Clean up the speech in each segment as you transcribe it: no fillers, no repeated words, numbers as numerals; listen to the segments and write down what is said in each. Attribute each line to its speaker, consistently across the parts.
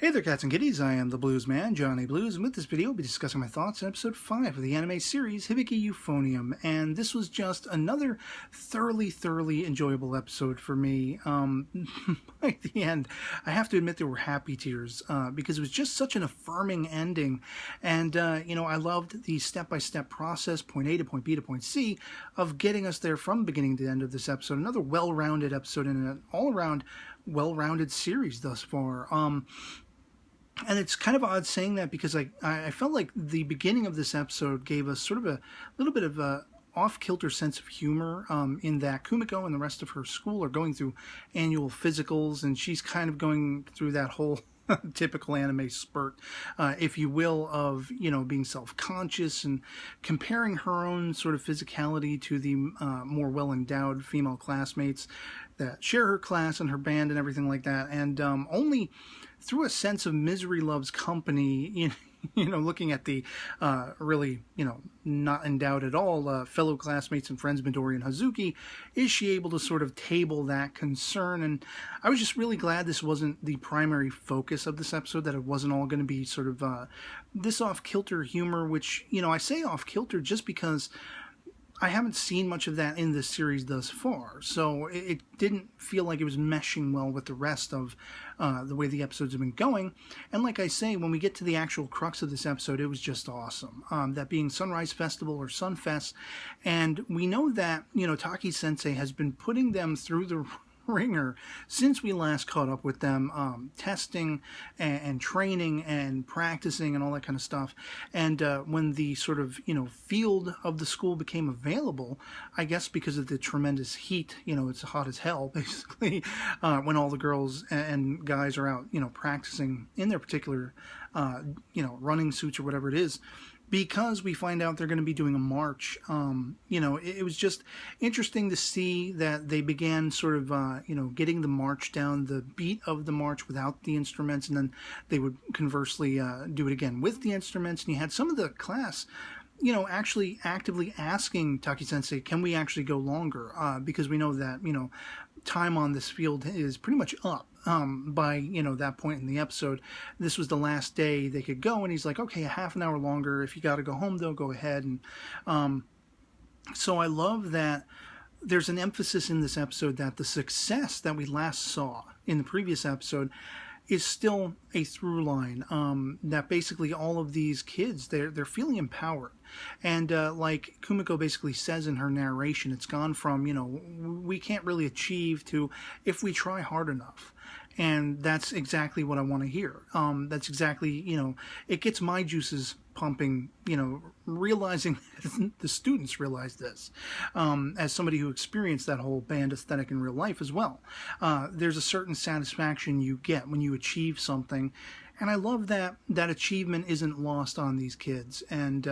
Speaker 1: Hey there, cats and kitties. I am the Blues Man, Johnny Blues, and with this video, I'll be discussing my thoughts on episode 5 of the anime series, Hibike Euphonium. And this was just another thoroughly enjoyable episode for me. By the end, I have to admit there were happy tears, because it was just such an affirming ending. And, I loved the step-by-step process, point A to point B to point C, of getting us there from beginning to end of this episode. Another well-rounded episode and an all-around well-rounded series thus far. And it's kind of odd saying that because I felt like the beginning of this episode gave us sort of a little bit of a off-kilter sense of humor in that Kumiko and the rest of her school are going through annual physicals, and she's kind of going through that whole typical anime spurt, if you will, of, being self-conscious and comparing her own sort of physicality to the more well-endowed female classmates that share her class and her band and everything like that. And only through a sense of misery loves company, looking at the really, not endowed at all fellow classmates and friends, Midori and Hoozuki, is she able to sort of table that concern. And I was just really glad this wasn't the primary focus of this episode, that it wasn't all going to be sort of this off-kilter humor, which, I say off-kilter just because I haven't seen much of that in this series thus far, so it didn't feel like it was meshing well with the rest of the way the episodes have been going. And like I say, when we get to the actual crux of this episode, it was just awesome. That being Sunrise Festival or Sunfest, and we know that, Taki-sensei has been putting them through the ringer since we last caught up with them, testing and training and practicing and all that kind of stuff. And when the sort of field of the school became available, I guess because of the tremendous heat, it's hot as hell basically, when all the girls and guys are out practicing in their particular running suits or whatever it is, because we find out they're going to be doing a march. It was just interesting to see that they began sort of, getting the march down, the beat of the march without the instruments, and then they would conversely do it again with the instruments. And you had some of the class, actually actively asking Taki-sensei, can we actually go longer? Because we know that, time on this field is pretty much up. By, that point in the episode. This was the last day they could go, and he's like, okay, a half an hour longer. If you got to go home, though, go ahead. And so I love that there's an emphasis in this episode that the success that we last saw in the previous episode is still a through line, that basically all of these kids, they're feeling empowered. And like Kumiko basically says in her narration, it's gone from, we can't really achieve to if we try hard enough. And that's exactly what I want to hear. That's exactly, it gets my juices pumping, realizing that the students realize this, as somebody who experienced that whole band aesthetic in real life as well. There's a certain satisfaction you get when you achieve something. And I love that that achievement isn't lost on these kids. And,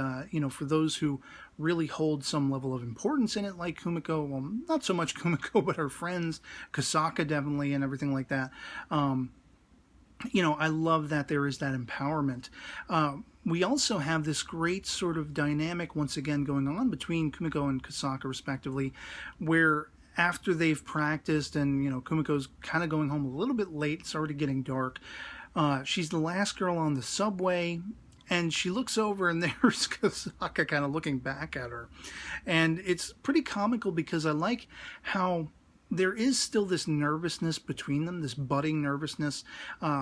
Speaker 1: for those who really hold some level of importance in it, like Kumiko, well, not so much Kumiko, but her friends, Kasaka definitely, and everything like that. I love that there is that empowerment. We also have this great sort of dynamic, once again, going on between Kumiko and Kasaka, respectively, where after they've practiced and, Kumiko's kind of going home a little bit late, it's already getting dark. She's the last girl on the subway, and she looks over, and there's Kasaka kind of looking back at her. And it's pretty comical because I like how there is still this nervousness between them, this budding nervousness,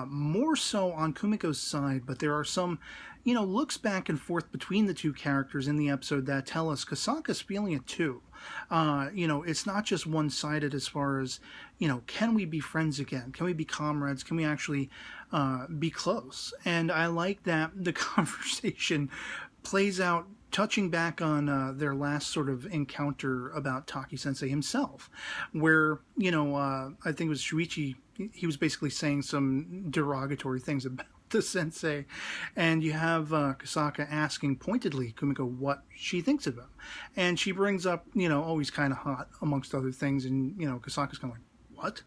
Speaker 1: more so on Kumiko's side, but there are some, looks back and forth between the two characters in the episode that tell us Kasaka's feeling it too. It's not just one-sided as far as, can we be friends again? Can we be comrades? Can we actually be close? And I like that the conversation plays out touching back on their last sort of encounter about Taki-sensei himself, where, I think it was Shuichi, he was basically saying some derogatory things about the sensei, and you have Kasaka asking pointedly Kumiko what she thinks of him, and she brings up, he's kind of hot, amongst other things, and, Kasaka's kind of like, what?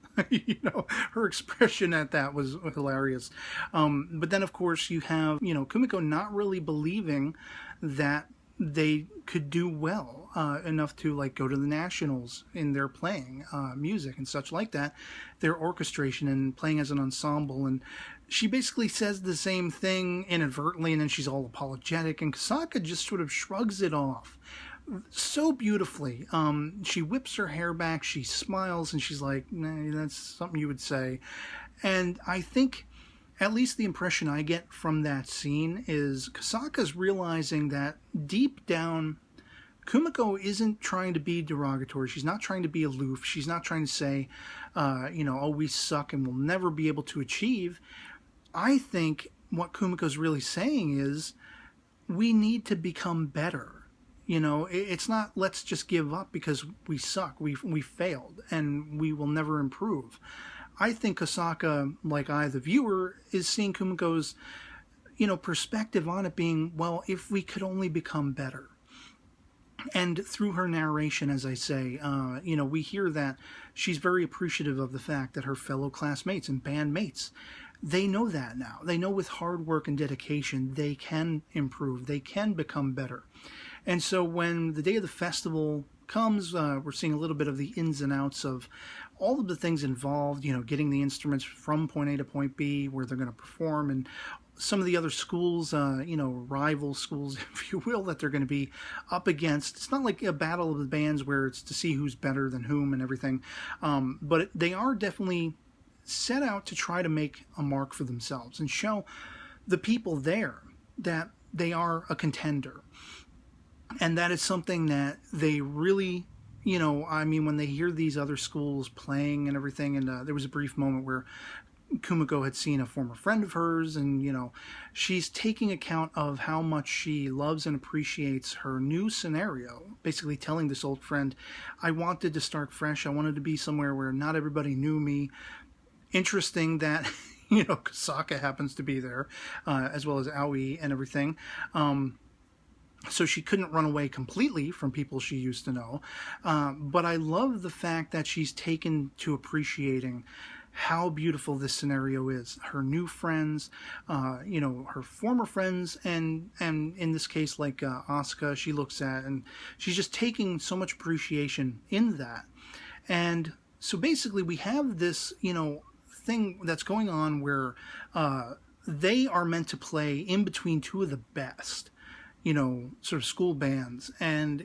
Speaker 1: Her expression at that was hilarious. But then, of course, you have, Kumiko not really believing that they could do well enough to go to the nationals in their playing music and such like that, their orchestration and playing as an ensemble. And she basically says the same thing inadvertently, and then she's all apologetic, and Kasaka just sort of shrugs it off so beautifully. She whips her hair back, she smiles, and she's like, nah, that's something you would say. And I think, at least the impression I get from that scene is Kasaka's realizing that deep down, Kumiko isn't trying to be derogatory. She's not trying to be aloof. She's not trying to say, oh, we suck and we'll never be able to achieve. I think what Kumiko's really saying is, we need to become better. It's not let's just give up because we suck. We failed and we will never improve. I think Kasaka, like I, the viewer, is seeing Kumiko's, perspective on it being, well, if we could only become better. And through her narration, as I say, we hear that she's very appreciative of the fact that her fellow classmates and bandmates, they know that now. They know with hard work and dedication, they can improve. They can become better. And so when the day of the festival comes, we're seeing a little bit of the ins and outs of all of the things involved, getting the instruments from point A to point B, where they're going to perform, and some of the other schools, rival schools, if you will, that they're going to be up against. It's not like a battle of the bands where it's to see who's better than whom and everything, but they are definitely set out to try to make a mark for themselves and show the people there that they are a contender. And that is something that they really, when they hear these other schools playing and everything, and there was a brief moment where Kumiko had seen a former friend of hers, and, she's taking account of how much she loves and appreciates her new scenario, basically telling this old friend, I wanted to start fresh. I wanted to be somewhere where not everybody knew me. Interesting that, Kasaka happens to be there, as well as Aoi and everything. So she couldn't run away completely from people she used to know. But I love the fact that she's taken to appreciating how beautiful this scenario is. Her new friends, her former friends, and in this case, like Asuka, she looks at, and she's just taking so much appreciation in that. And so basically we have this, thing that's going on where they are meant to play in between two of the best, sort of school bands, and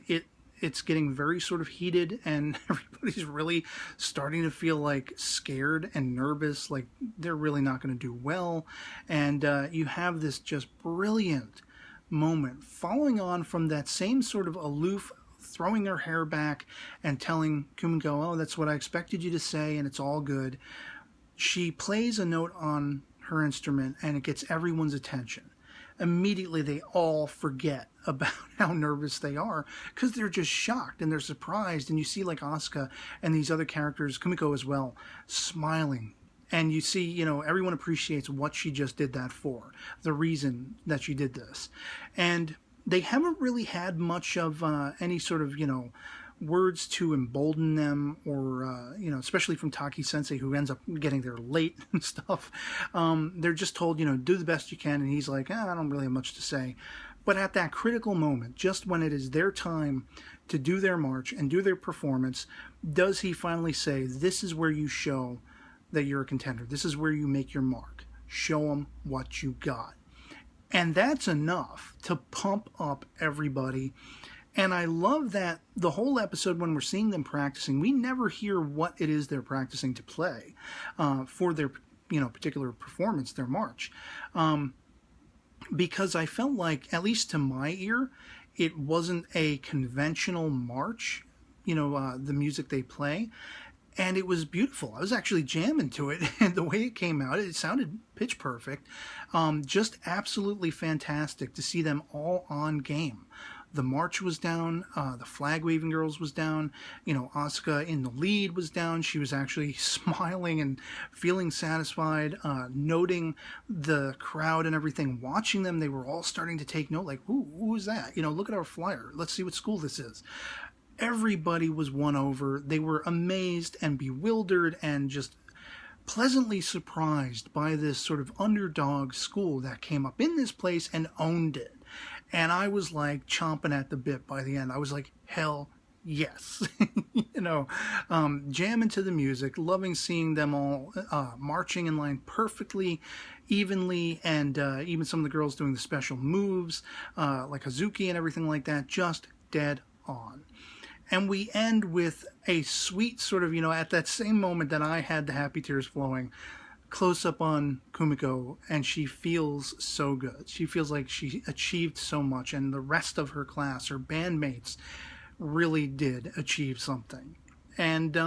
Speaker 1: it's getting very sort of heated, and everybody's really starting to feel like scared and nervous, like they're really not going to do well. And you have this just brilliant moment following on from that same sort of aloof, throwing her hair back and telling Kumiko, oh, that's what I expected you to say, and it's all good. She plays a note on her instrument, and it gets everyone's attention. Immediately they all forget about how nervous they are because they're just shocked and they're surprised. And you see like Asuka and these other characters, Kumiko as well, smiling. And you see, everyone appreciates what she just did that for, the reason that she did this. And they haven't really had much of any sort of, words to embolden them, or especially from Taki Sensei, who ends up getting there late and stuff. They're just told, do the best you can, and he's like, I don't really have much to say. But at that critical moment, just when it is their time to do their march and do their performance, does he finally say, this is where you show that you're a contender, this is where you make your mark, show them what you got. And that's enough to pump up everybody. And I love that the whole episode, when we're seeing them practicing, we never hear what it is they're practicing to play for their, particular performance, their march. Because I felt like, at least to my ear, it wasn't a conventional march, the music they play. And it was beautiful. I was actually jamming to it, and the way it came out, it sounded pitch perfect. Just absolutely fantastic to see them all on game. The march was down, the flag waving girls was down, Asuka in the lead was down. She was actually smiling and feeling satisfied, noting the crowd and everything, watching them. They were all starting to take note, like, who is that? Look at our flyer. Let's see what school this is. Everybody was won over. They were amazed and bewildered and just pleasantly surprised by this sort of underdog school that came up in this place and owned it. And I was like chomping at the bit by the end. I was like, hell yes. Jamming to the music, loving seeing them all marching in line perfectly, evenly, and even some of the girls doing the special moves, like Hoozuki and everything like that, just dead on. And we end with a sweet sort of, at that same moment that I had the happy tears flowing, close up on Kumiko, and she feels so good. She feels like she achieved so much, and the rest of her class, her bandmates, really did achieve something. And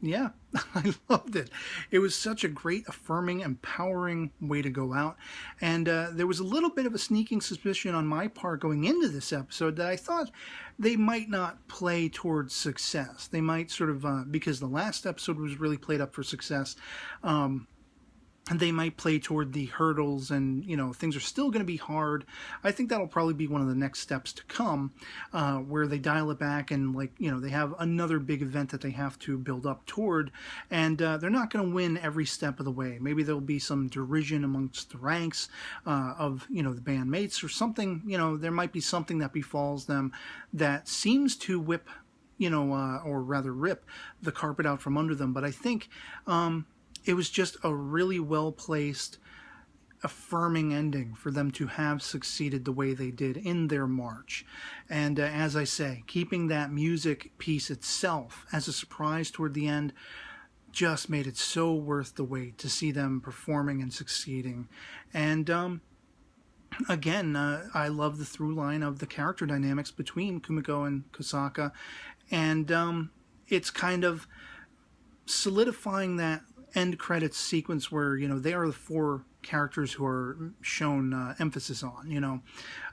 Speaker 1: yeah, I loved it. It was such a great, affirming, empowering way to go out. And there was a little bit of a sneaking suspicion on my part going into this episode that I thought they might not play towards success. They might sort of, because the last episode was really played up for success, and they might play toward the hurdles, and things are still going to be hard. I think that'll probably be one of the next steps to come, where they dial it back, and they have another big event that they have to build up toward, and they're not going to win every step of the way. Maybe there'll be some derision amongst the ranks of the bandmates or something. There might be something that befalls them that seems to whip or rather rip the carpet out from under them. But I think it was just a really well-placed, affirming ending for them to have succeeded the way they did in their march. And as I say, keeping that music piece itself as a surprise toward the end just made it so worth the wait to see them performing and succeeding. And again, I love the through line of the character dynamics between Kumiko and Kosaka. And it's kind of solidifying that end credits sequence where they are the four characters who are shown emphasis on,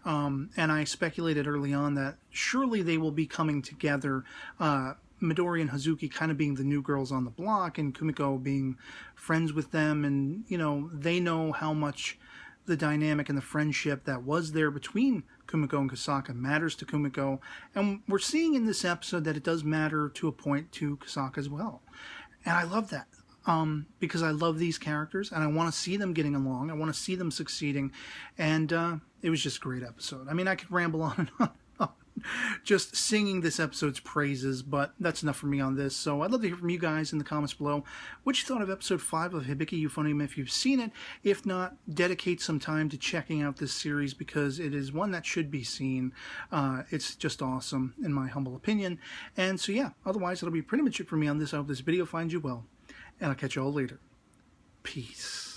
Speaker 1: and I speculated early on that surely they will be coming together, Midori and Hoozuki kind of being the new girls on the block, and Kumiko being friends with them, and they know how much the dynamic and the friendship that was there between Kumiko and Kosaka matters to Kumiko, and we're seeing in this episode that it does matter to a point to Kosaka as well. And I love that. Because I love these characters, and I want to see them getting along. I want to see them succeeding, and it was just a great episode. I mean, I could ramble on and on, just singing this episode's praises, but that's enough for me on this. So I'd love to hear from you guys in the comments below what you thought of episode 5 of Hibike Euphonium if you've seen it. If not, dedicate some time to checking out this series because it is one that should be seen. It's just awesome, in my humble opinion. And so yeah, otherwise that'll be pretty much it for me on this. I hope this video finds you well, and I'll catch you all later. Peace.